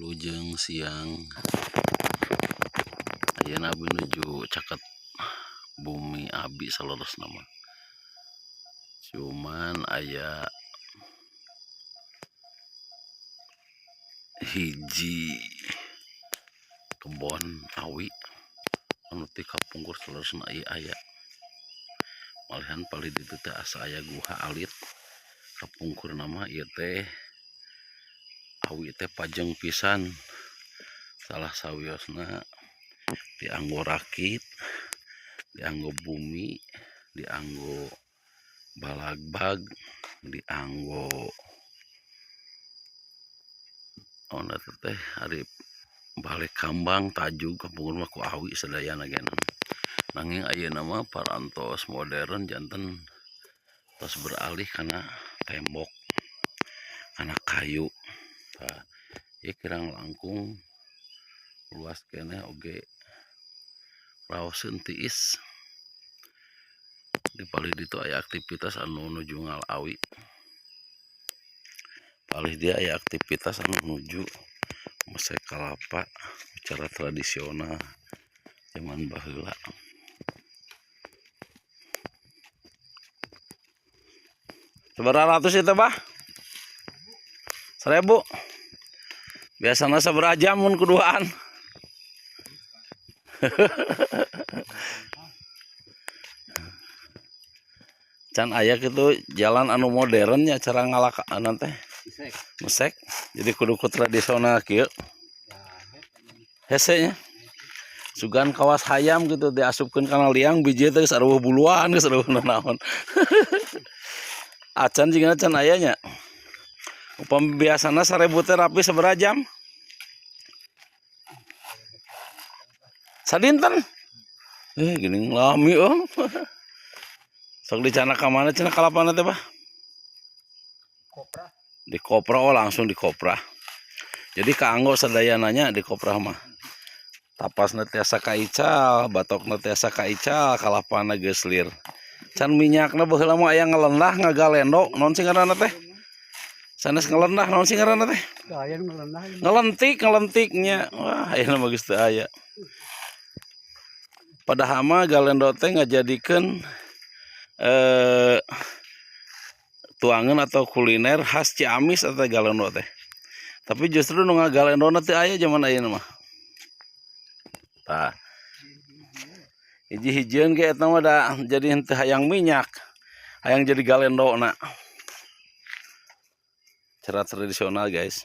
Lujeng siang ayeuna menuju caket bumi abi salurus nama cuman aya hiji kebon awi anu ti kapungkur salurusna ieu aya malihan palih ditu teh asa aya guha alit kapungkur nama ieu teh awi teh pajeng pisan salah sawiosna dianggo rakit, dianggo bumi, dianggo balagbag, dianggo ona teh ari balik kambang tajug kapungkur mah ku awi sadayana gen. Nanging ayeuna mah parantos modern janten tos beralih kana tembok, kana kayu. Nah, ieu kirang langkung luas keneh oge raoseun tiis. Di palih ditu aya aktivitas anu nuju ngal awi. Palih dia aya aktivitas anu nuju mesek kalapa secara tradisional zaman baheula. Sabaraha ratus itu, Bah? 1000. Biasana sabaraha jam mun kuduaan? Can aya kitu jalan anu modernnya cara ngalakaan teh. Mesek. Jadi kudu ku tradisional kieu. Hese nya. Sugan kawas hayam gitu diasupkeun kana liang biji teh sareueuh buluan geus sareueuh naon. Acan jigana can aya nya. Upami biasana 1000 teh rapi sabaraha jam? Sadinten. Geuning lami Sok dicana ka mana cenah kalapana teh, Bah? Kopra. Di kopra oh langsung di kopra. Jadi kaanggo sadayananya di kopra mah. Tapasna tiasa kaical, batokna tiasa kaical, kalapana geus lir. Can minyakna baheula mah aya ngalendah ngagalendo, naon sing ngaranna teh? Sanes ngalendah naon sing ngaranna teh? Aya ngalendah. Ngalentiknya. Wah, ayeuna mah geus teu aya. Padahal mah galendo teh ngajadikeun tuangan atau kuliner khas Ciamis atau galendo teh. Tapi justru nu ngagalendona teh aya zaman ayeuna mah. Tah. Hiji-hijieun ge eta mah da jadi henteu hayang minyak. Hayang jadi galendona. Cara tradisional, guys.